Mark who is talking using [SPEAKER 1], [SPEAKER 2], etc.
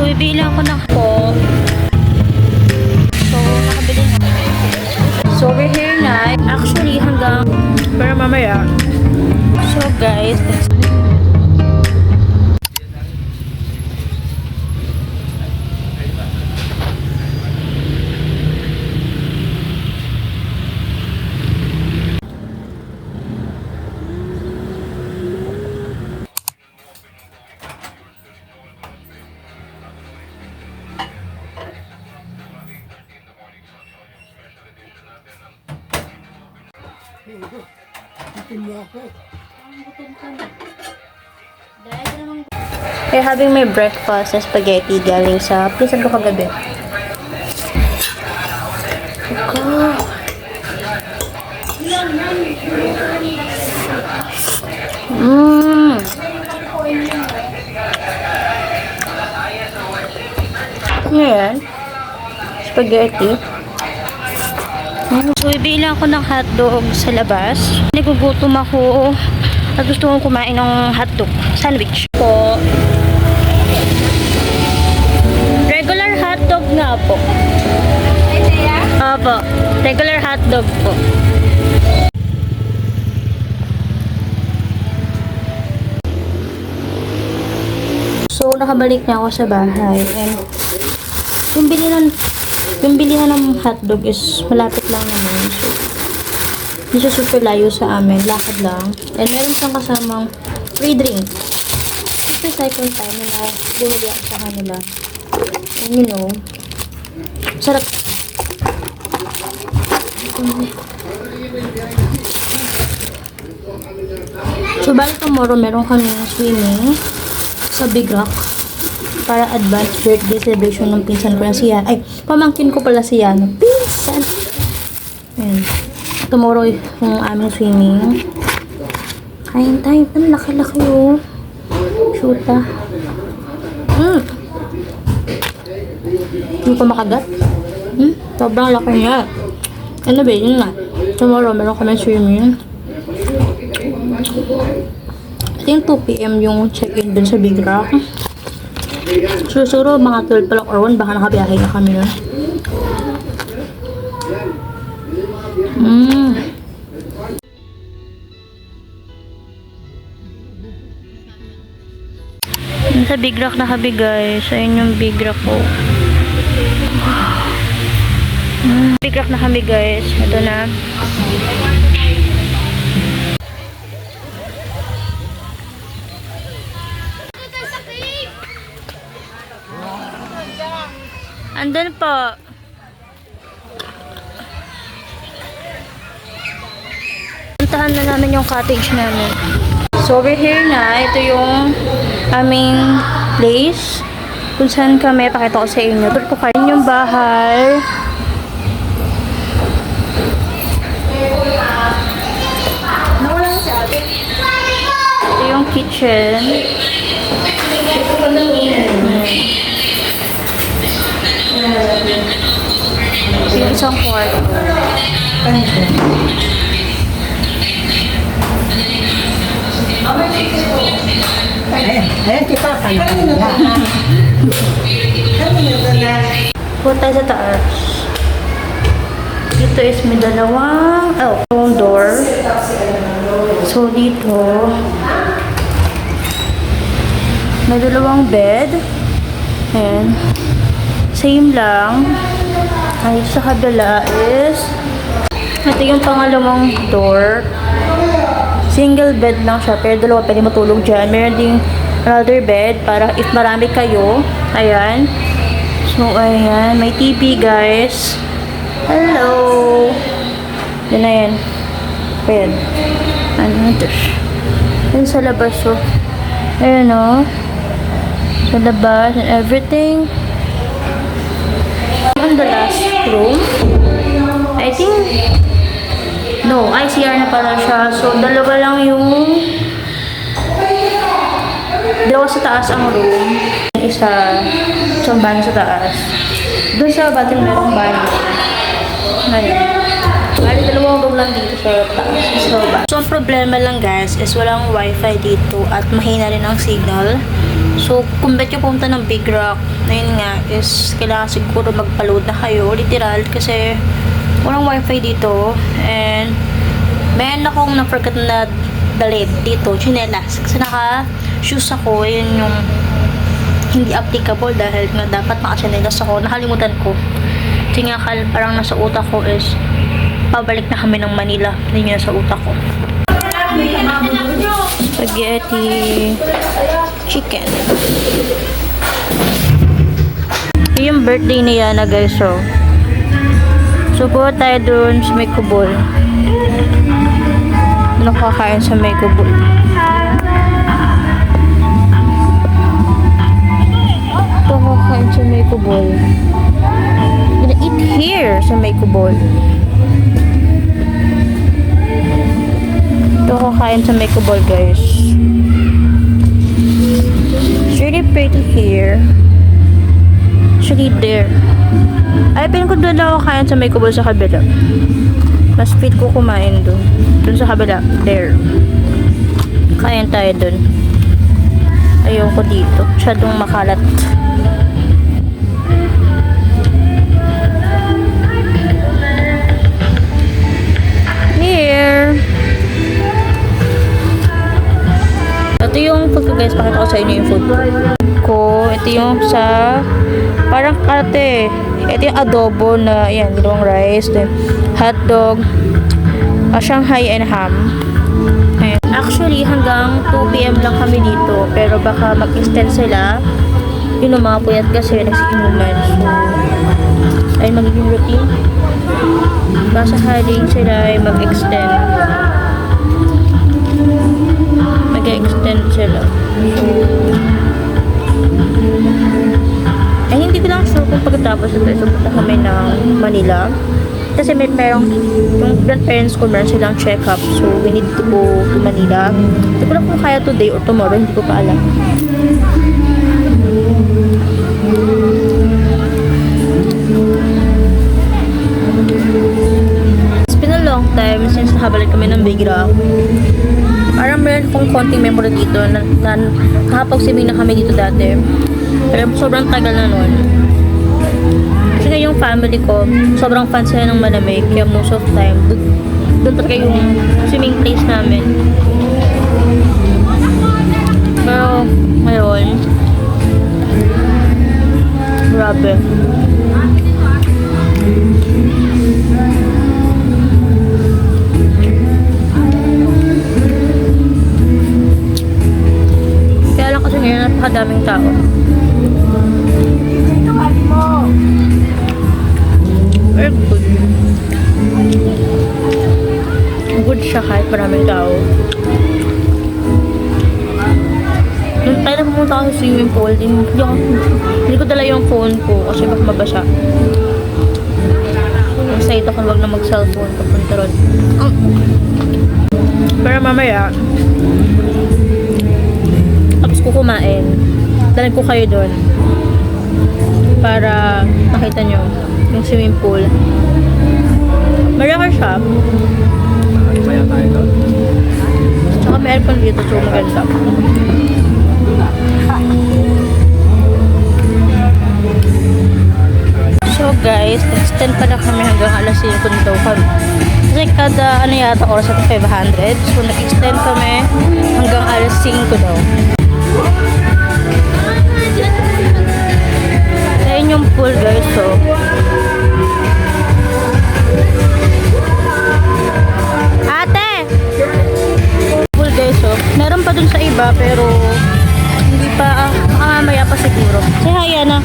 [SPEAKER 1] So, ibilang ko na po. So, nakabili na. So, we're here na. Actually, hanggang pero mamaya. So, guys, we're having my breakfast na spaghetti galing sa pinsan ko kagabi. Ngayon, spaghetti. So, ibilang ko ng hotdog sa labas. Nagugutom ako at gusto kong kumain ng hotdog sandwich po. Regular hotdog nga po. Opo, regular hotdog po. So, nakabalik na ako sa bahay. And yung bilihan ng hotdog is malapit lang naman. So, hindi siya super layo sa amin. Lakad lang. And meron siyang kasamang free drink. Ito yung second time na bumili ako sa kanila. And you know, sarap. So, balik tomorrow, meron kami swimming sa Big Rock para advance birthday celebration ng pinsan ko na siya. Ay, pamangkin ko pala siya. Pinsan! Ayan. Tomorrow yung aming swimming. Kain tayo. Ang laki-laki yung shoota. Hindi ko makagat. Sobrang laki niya. Ano ba, yun nga. Tomorrow, meron kami swimming. I think 2 PM yung check-in dun sa Big Rock. Susuro, mga 12 pa lang or 1, baka nakabiyahe na kami nun. Sa Big Rock na kami, guys. Ayun yung Big Rock ko. Big Rock na kami, guys. Ito na. Andun po. Puntahan na namin yung cottage namin. So, we're here na. Ito yung aming place. Kung saan kami, pakita ko sa inyo. Ito po kayo yung bahay. Ito yung kitchen. Yung isang kwarto.
[SPEAKER 2] Ayan, kita pa na.
[SPEAKER 1] Punta tayo sa taas. Dito is may dalawang door. So, dito may dalawang bed. Ayan. Same lang. Ay, sa kabila is ito yung pangalawang door. Single bed lang siya, pero dalawa pwede matulog dyan. Meron ding another bed para if marami kayo. Ayan. So, ayan. May TV, guys. Hello! Yan na yan. Ayan. Ano ito? Ayan sa labas, so. Ayan, o. Sa labas and everything. On the last room, I think, no, ICR na pala siya. So, dalawa lang yung, dalawa sa taas ang room. Isa, isang banyo sa taas. Doon sa bathroom merong banyo. Ngayon. Bali, dalawang room lang dito sa taas. So, ang problema lang, guys, is walang wifi dito at mahina rin ang signal. So, kung bet yung pumunta ng Big Rock, ayun nga, is kailangan siguro magpa-load na kayo, literal, kasi walang wifi dito. And, meron akong na-forget na dalhin dito, chinelas. Kasi naka-shoes ako, yun yung hindi applicable dahil nga dapat naka-chinelas ako. Nakalimutan ko. Kasi nga, parang nasa utak ko is pabalik na kami ng Manila. Yun yung nasa utak ko. Spaghetti chicken. Ito yung birthday ni Yana, guys. So buha tayo dun sa may kubol. Nakakain sa may kubol. Nakakain sa may kubol. Gonna eat here sa may kubol. Ito kakain sa may kubol, guys. It's really pretty here. Actually, there. Ay, pinag ko doon ako kain sa may kubol sa kabila. Mas fit ko kumain doon. Doon sa kabila. There. Kain tayo doon. Ayoko dito. Masyadong makalat. Here. Ito yung food ko, guys. Pakita ko sa inyo yung food ko. Ito yung sa parang karate. Ito yung adobo na yan, dalawang rice, then hotdog, Shanghai and ham. Ayan. Actually, hanggang 2 PM lang kami dito. Pero baka mag-extend sila. Yun ang mga puyat kasi nagsiinuman. So, ay magiging routine. Basta haling sila ay mag-extend. Mag-extend sila. So, ay hindi ko lang sure kung pagkatapos ito punta kami ng Manila. Kasi merong yung grandparents ko meron silang check-up. So, we need to go to Manila. Hindi ko lang kung kaya today or tomorrow. Hindi ko pa alam. It's been a long time since nakabalik kami ng Big Rock. Parang meron akong konting memory dito na nakapag-swimming na kami dito dati. Pero sobrang tagal na nun. Kasi nga yung family ko, sobrang fan sila ng malamig. Kaya most of time, doon talaga yung swimming place namin. Pero ngayon, grabe. Kaya lang kasi ngayon napakadaming tao. Very good. Good siya kahit maraming tao. Nung tayo na pumunta ako sa swimming pool, hindi ko dala yung phone ko kasi baka mabasa. Excited ako wag na mag-cellphone papunta ron. Pero mamaya, tapos ko kumain, dalan ko kayo doon para makita nyo yung swimming pool. Malaki siya. Tsaka may aircon dito, so maganda. So guys, extend pa na kami hanggang alas 5 nito. Kasi kada ano yata oras at 500. So nag-extend kami hanggang alas 5 daw. Ayan yung pool, guys. So ate! Pool, guys. So meron pa dun sa iba pero hindi pa mamaya pa siguro. Say hi, Yana.